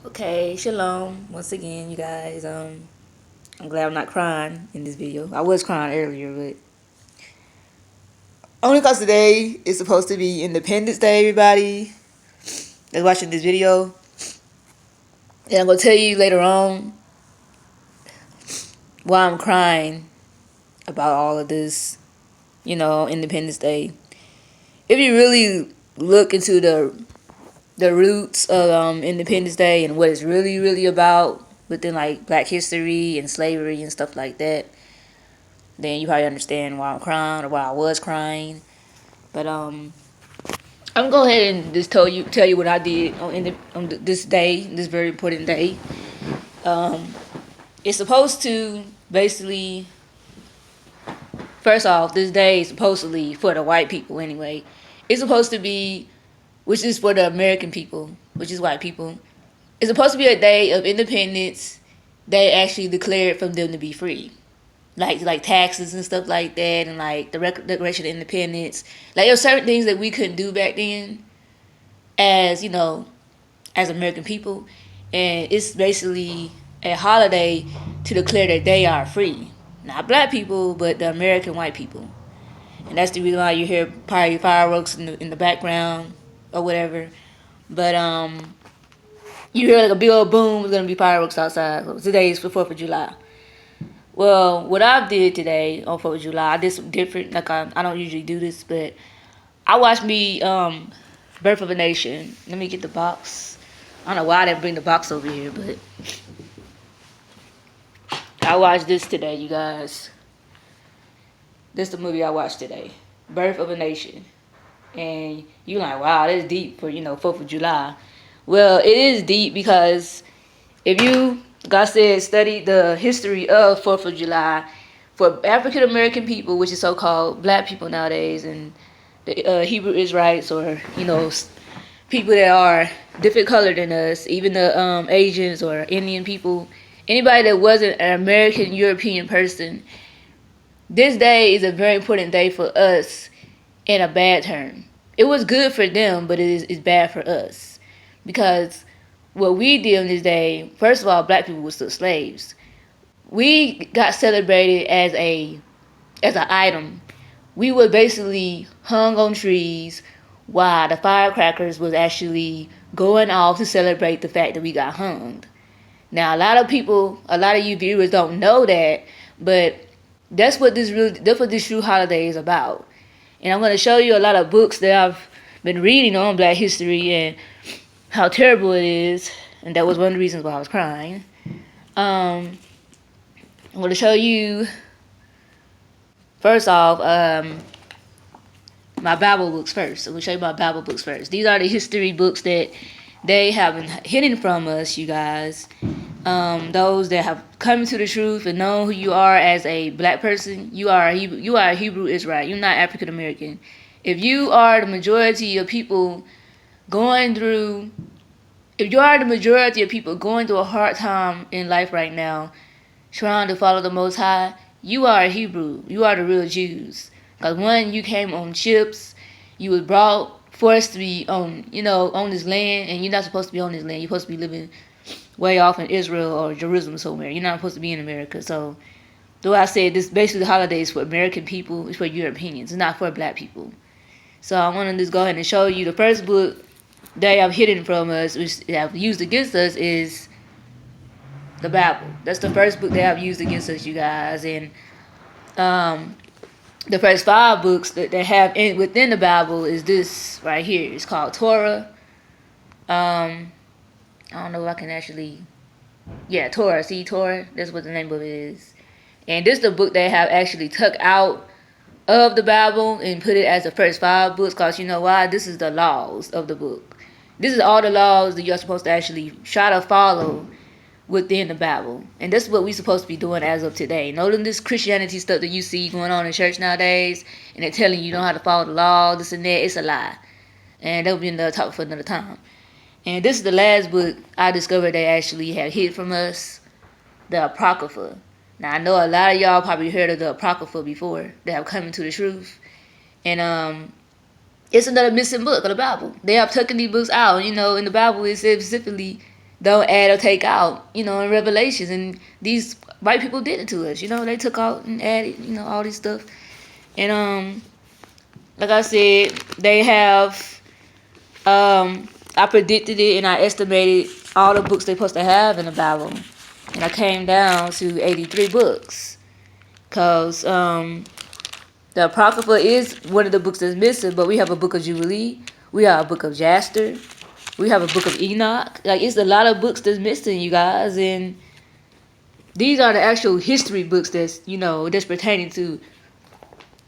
Okay, shalom. Once again, you guys. I'm glad I'm not crying in this video. I was crying earlier, but only because today is supposed to be Independence Day, everybody that's watching this video. And I'm gonna tell you later on why I'm crying about all of this, Independence Day. If you really look into the roots of Independence Day and what it's really about within like Black history and slavery and stuff like that, then you probably understand why I'm crying or why I was crying. But I'm gonna go ahead and just tell you what I did on this day, this very important day. Um, it's supposed to basically, first off, this day is supposedly for the white people anyway. It's supposed to be, which is for the American people, which is white people. It's supposed to be a day of independence. They actually declared for them to be free. Like taxes and stuff like that, and like the Declaration of Independence. Like there were certain things that we couldn't do back then, as as American people, and it's basically a holiday to declare that they are free. Not Black people, but the American white people, and that's the reason why you hear probably fireworks in the background or whatever. But you hear like a big old boom. It's gonna be fireworks outside. Today is the 4th of July. Well, what I did today on 4th of July, I did some different. Like I don't usually do this, but I watched Birth of a Nation. Let me get the box. I don't know why I didn't bring the box over here, but I watched this today, you guys. This is the movie I watched today, Birth of a Nation. And you're like, wow, that's deep for 4th of July. Well, it is deep because if you, like I said, study the history of 4th of July for African American people, which is so-called Black people nowadays, and the Hebrew Israelites, or people that are different color than us, even the Asians or Indian people, anybody that wasn't an American European person, this day is a very important day for us in a bad term. It was good for them, but it's bad for us because what we did on this day, first of all, Black people were still slaves. We got celebrated as an item. We were basically hung on trees while the firecrackers was actually going off to celebrate the fact that we got hung. Now, a lot of you viewers don't know that, but that's what this true holiday is about. And I'm going to show you a lot of books that I've been reading on Black history and how terrible it is. And that was one of the reasons why I was crying. I'm going to show you, first off, my Bible books first. I'm going to show you my Bible books first. These are the history books that they have been hidden from us, you guys. Those that have come to the truth and know who you are as a Black person, you are a Hebrew Israelite. You're not African American. If you are the majority of people going through, if you are the majority of people going through a hard time in life right now, trying to follow the Most High, you are a Hebrew. You are the real Jews. Because one, you came on ships, you was forced to be on this land, and you're not supposed to be on this land. You're supposed to be living way off in Israel or Jerusalem somewhere. You're not supposed to be in America. So, though I said this, basically the holiday is for American people, it's for Europeans, it's not for Black people. So I want to just go ahead and show you the first book they have hidden from us, which they have used against us, is the Bible. That's the first book they have used against us, you guys. And the first 5 books that they have within the Bible is this right here. It's called Torah. I don't know if I can actually, yeah, Torah. See, Torah. That's what the name of it is. And this is the book they have actually took out of the Bible and put it as the first 5 books, because you know why? This is the laws of the book. This is all the laws that you're supposed to actually try to follow within the Bible. And that's what we're supposed to be doing as of today. Noting this Christianity stuff that you see going on in church nowadays, and they're telling you don't have to follow the law, this and that, it's a lie. And that'll be another talk for another time. And this is the last book I discovered they actually have hid from us, the Apocrypha. Now, I know a lot of y'all probably heard of the Apocrypha before. They have come into the truth. And it's another missing book of the Bible. They have taken these books out. In the Bible it says specifically don't add or take out, in Revelations. And these white people did it to us. They took out and added, all this stuff. And like I said, they have I predicted it and I estimated all the books they're supposed to have in the Bible. And I came down to 83 books. Because the Apocrypha is one of the books that's missing, but we have a book of Jubilee. We have a book of Jasper. We have a book of Enoch. Like, it's a lot of books that's missing, you guys. And these are the actual history books that's, that's pertaining to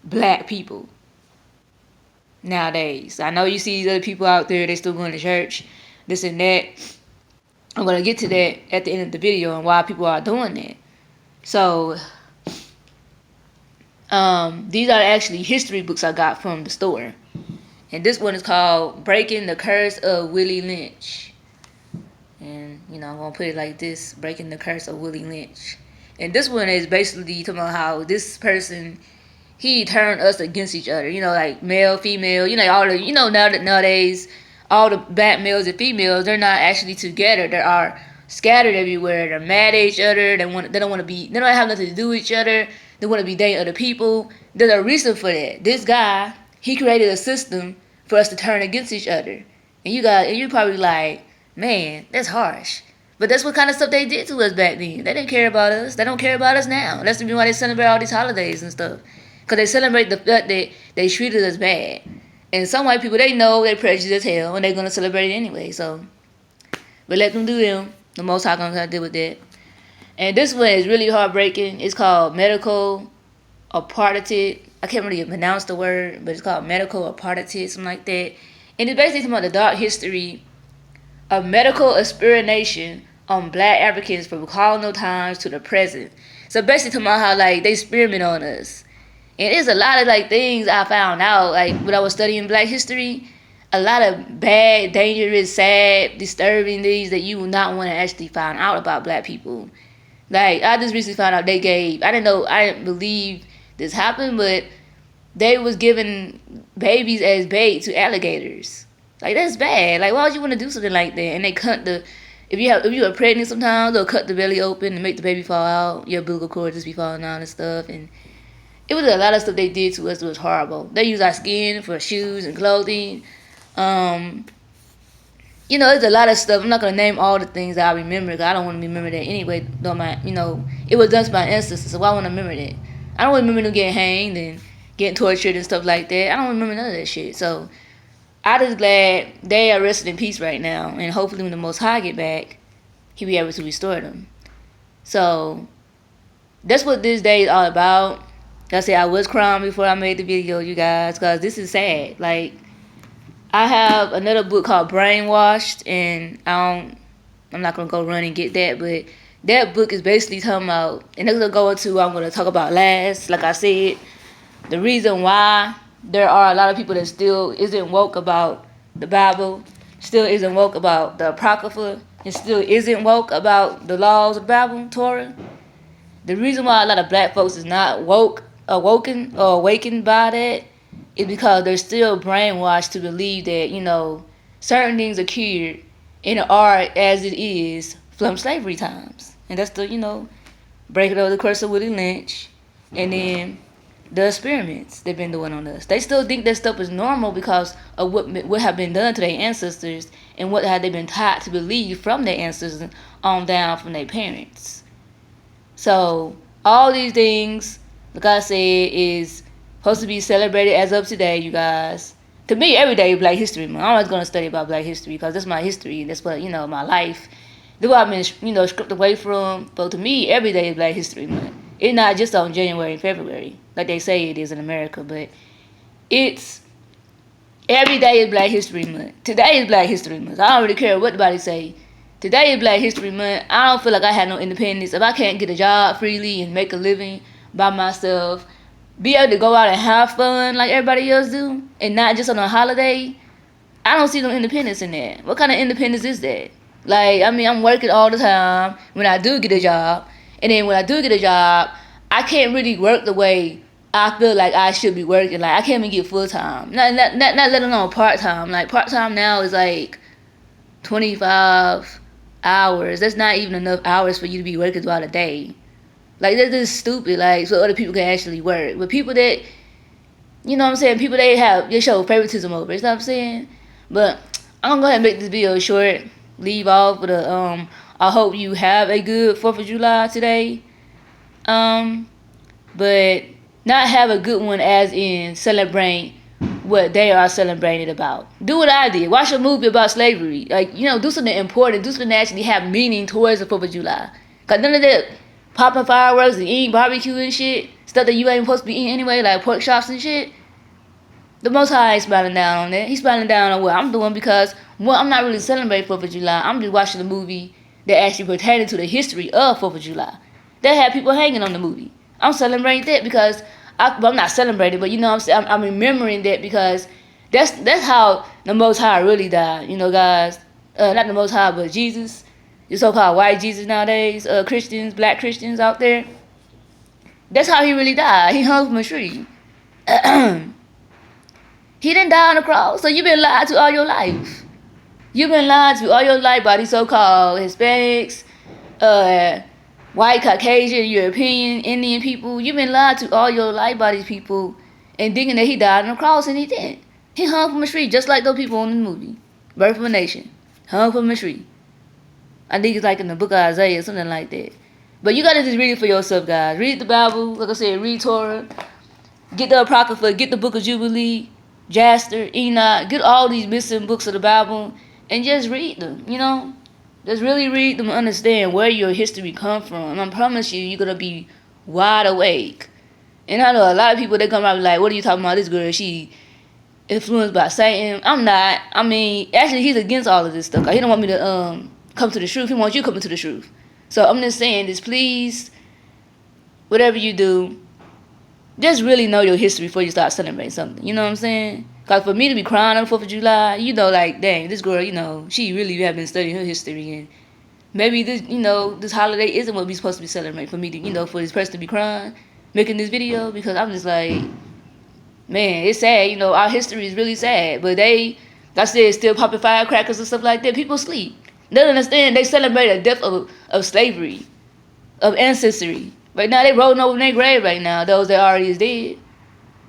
black people nowadays. I know you see these other people out there, they still going to church, this and that. I'm going to get to that at the end of the video and why people are doing that. So, these are actually history books I got from the store. And this one is called Breaking the Curse of Willie Lynch. And, I'm going to put it like this, Breaking the Curse of Willie Lynch. And this one is basically talking about how this person, he turned us against each other. Like male, female, all the, nowadays, all the black males and females, they're not actually together. They are scattered everywhere. They're mad at each other. They don't have nothing to do with each other. They want to be dating other people. There's a reason for that. This guy, he created a system for us to turn against each other. And you're probably like, man, that's harsh. But that's what kind of stuff they did to us back then. They didn't care about us. They don't care about us now. That's the reason why they celebrate all these holidays and stuff. Because they celebrate the fact that they treated us bad. And some white people, they know they're prejudiced as hell, and they're going to celebrate it anyway. So, but let them do them. The Most High going to deal with that. And this one is really heartbreaking. It's called Medical Apartheid. I can't really pronounce the word, but it's called Medical Apartheid, something like that. And it's basically talking about the dark history of medical experimentation on black Africans from colonial times to the present. So basically talking about how, like, they experiment on us. And there's a lot of, like, things I found out, like, when I was studying black history. A lot of bad, dangerous, sad, disturbing things that you will not want to actually find out about black people. Like, I just recently found out I didn't believe this happened, but they was giving babies as bait to alligators. Like, that's bad. Like, why would you want to do something like that? And they cut if you are pregnant sometimes, they'll cut the belly open and make the baby fall out. Your umbilical cord just be falling out and stuff. And it was a lot of stuff they did to us that was horrible. They use our skin for shoes and clothing. There's a lot of stuff. I'm not going to name all the things that I remember because I don't want to remember that anyway. It was done to my ancestors, so why would I remember that? I don't remember them getting hanged and getting tortured and stuff like that. I don't remember none of that shit. So, I just glad they are resting in peace right now. And hopefully when the Most High get back, he'll be able to restore them. So, that's what this day is all about. Like I said, I was crying before I made the video, you guys, because this is sad. Like, I have another book called Brainwashed, and I'm not going to go run and get that, but that book is basically talking about, and that's going to go into what I'm going to talk about last. Like I said, the reason why there are a lot of people that still isn't woke about the Bible, still isn't woke about the Apocrypha, and still isn't woke about the laws of the Bible, Torah. The reason why a lot of black folks is not awakened by that is because they're still brainwashed to believe that, certain things occurred in the art as it is from slavery times. And that's the, breaking over the curse of Willie Lynch, and then the experiments they've been doing on us. They still think that stuff is normal because of what have been done to their ancestors and what have they been taught to believe from their ancestors on down from their parents. So, all these things, like I said, is supposed to be celebrated as of today, you guys. To me, every day is Black History Month. I'm always going to study about Black history because that's my history. That's what, my life. That's what I've been, stripped away from. But to me, every day is Black History Month. It's not just on January and February, like they say it is in America, but it's every day is Black History Month. Today is Black History Month. I don't really care what anybody say. Today is Black History Month. I don't feel like I have no independence. If I can't get a job freely and make a living by myself, be able to go out and have fun like everybody else do, and not just on a holiday, I don't see no independence in that. What kind of independence is that? Like, I'm working all the time when I do get a job, and then when I do get a job, I can't really work the way I feel like I should be working. Like, I can't even get full-time. Not let alone part-time. Like, part-time now is like $25, hours. That's not even enough hours for you to be working throughout a day. Like, that's just stupid. Like, so other people can actually work. But people that, you know what I'm saying, people they show favoritism over. You know what I'm saying? But I'm gonna go ahead and make this video short. Leave off with a I hope you have a good 4th of July today. But not have a good one as in celebrate what they are celebrating about. Do what I did. Watch a movie about slavery. Like, you know, do something important. Do something that actually have meaning towards the 4th of July. Cause none of that popping fireworks and eating barbecue and shit, stuff that you ain't supposed to be eating anyway, like pork chops and shit. The Most High ain't smiling down on that. He's smiling down on what I'm doing because, one, I'm not really celebrating 4th of July. I'm just watching a movie that actually pertains to the history of 4th of July. That had people hanging on the movie. I'm celebrating that because, I'm not celebrating, but you know what I'm saying? I'm remembering that because that's how the Most High really died. You know, guys. Not the Most High, but Jesus. The so-called white Jesus nowadays. Christians, black Christians out there. That's how he really died. He hung from a tree. He didn't die on the cross, so you've been lied to all your life. You've been lied to all your life by these so-called Hispanics, white, Caucasian, European, Indian people. You've been lied to all your life by these people and thinking that he died on the cross, and he didn't. He hung from a tree, just like those people in the movie. Birth of a Nation. Hung from a tree. I think it's like in the book of Isaiah or something like that. But you gotta just read it for yourself, guys. Read the Bible, like I said, read Torah. Get the Apocrypha, get the Book of Jubilee, Jasper, Enoch, get all these missing books of the Bible and just read them, you know? Just really read them and understand where your history come from. And I promise you, you're going to be wide awake. And I know a lot of people, they come out and like, what are you talking about? This girl, she influenced by Satan. I'm not. I mean, actually, he's against all of this stuff. He don't want me to come to the truth. He wants you coming to the truth. So I'm just saying this, please, whatever you do, just really know your history before you start celebrating something. You know what I'm saying? Because for me to be crying on the 4th of July, you know, like, dang, this girl, you know, she really have been studying her history. And maybe this, you know, this holiday isn't what we're supposed to be celebrating. For me to, you know, for this person to be crying, making this video. Because I'm just like, man, it's sad. You know, our history is really sad. But they, like I said, still popping firecrackers and stuff like that. People sleep. They don't understand. They celebrate the death of slavery, of ancestry. Right now, they rolling over in their grave right now, those that already is dead.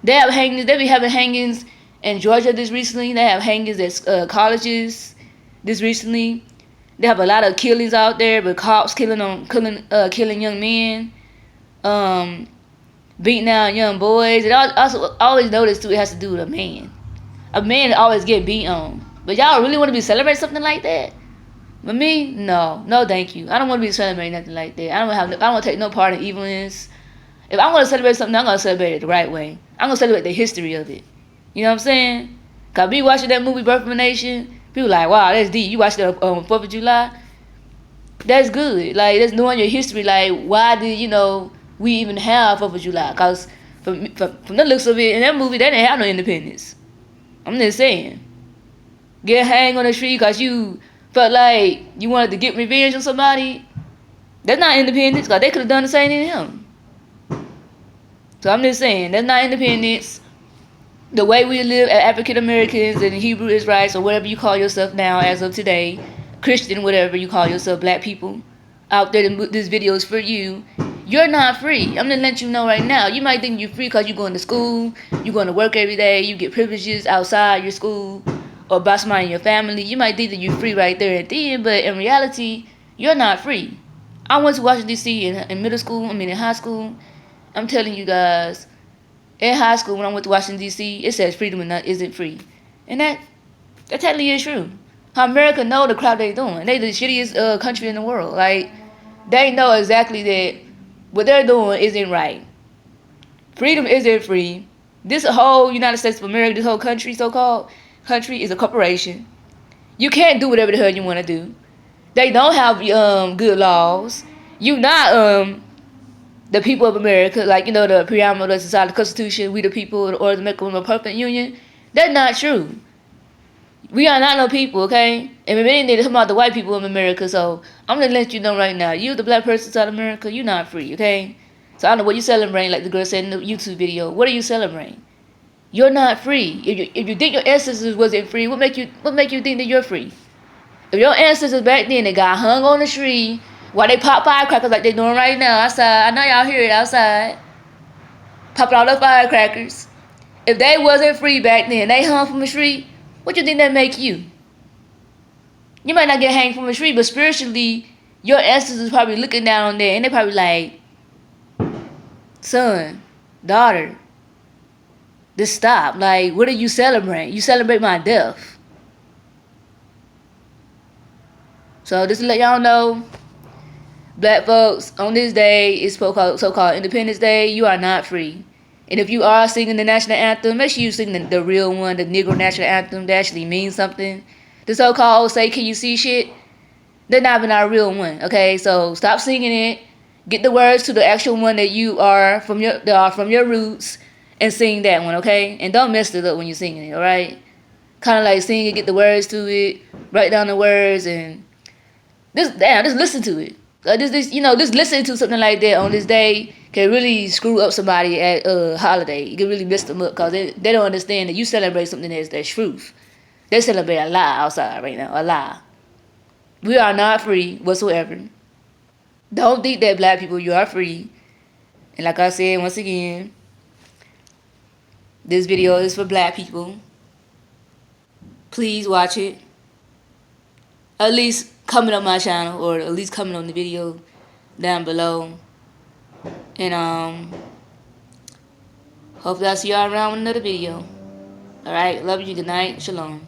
They have hangings. They be having hangings in Georgia this recently. They have hangings at colleges this recently. They have a lot of killings out there, but cops killing young men, beating out young boys. And I also always notice too, it has to do with a man. A man always get beat on. But y'all really want to be celebrating something like that? But me, no, thank you. I don't want to be celebrating nothing like that. I don't want to take no part in evilness. If I'm going to celebrate something, I'm going to celebrate it the right way. I'm going to celebrate the history of it. You know what I'm saying? Cause me watching that movie Birth of a Nation, people like, wow, that's deep. You watched that on 4th of July? That's good. Like, that's knowing your history. Like, why did, you know, we even have 4th of July? Cause from the looks of it, in that movie, they didn't have no independence. I'm just saying. Get hanged on a tree cause you felt like you wanted to get revenge on somebody. That's not independence, because they could have done the same thing to him. So I'm just saying, that's not independence. The way we live as African Americans and Hebrew Israelites, or whatever you call yourself now as of today, Christian, whatever you call yourself, black people out there, this video is for you. You're not free. I'm gonna let you know right now. You might think you're free because you're going to school, you're going to work every day, you get privileges outside your school, or by somebody in your family. You might think that you're free right there at the end, but in reality, you're not free. I went to Washington, D.C. in middle school, in high school. I'm telling you guys, in high school, when I went to Washington, D.C., it says freedom isn't free. And that technically is true. How America know the crap they doing. They the shittiest country in the world. Like, they know exactly that what they're doing isn't right. Freedom isn't free. This whole United States of America, this whole country, so-called country, is a corporation. You can't do whatever the hell you want to do. They don't have good laws. You not the people of America, like, you know, the preamble that's inside the Constitution, we the people, in order to make a more perfect union. That's not true. We are not no people, okay? And if anything, they're talking about the white people of America, so I'm going to let you know right now, you, the black person inside America, you're not free, okay? So I don't know what you celebrating, like the girl said in the YouTube video. What are you celebrating? You're not free. If you think your ancestors wasn't free, what make you think that you're free? If your ancestors back then, they got hung on the tree while they pop firecrackers like they doing right now outside. I know y'all hear it outside. Popping all the firecrackers. If they wasn't free back then, they hung from a tree, what you think that make you? You might not get hanged from a tree, but spiritually, your ancestors probably looking down on there, and they probably like, son, daughter, just stop. Like, what do you celebrate? You celebrate my death. So just to let y'all know, black folks, on this day, it's so-called Independence Day, you are not free. And if you are singing the national anthem, make sure you sing the real one, the Negro national anthem, that actually means something. The so-called say, can you see shit? They're not even our real one, okay? So stop singing it. Get the words to the actual one that you are from your roots, and sing that one, okay? And don't mess it up when you're singing it, all right? Kind of like sing it, get the words to it, write down the words, and just listen to it. Just listening to something like that on this day can really screw up somebody at a holiday. You can really mess them up because they don't understand that you celebrate something that's truth. They celebrate a lie outside right now, a lie. We are not free whatsoever. Don't think that black people, you are free. And like I said, once again, this video is for black people. Please watch it. At least comment on my channel, or at least comment on the video down below. And hopefully I'll see y'all around with another video. Alright, love you, good night, shalom.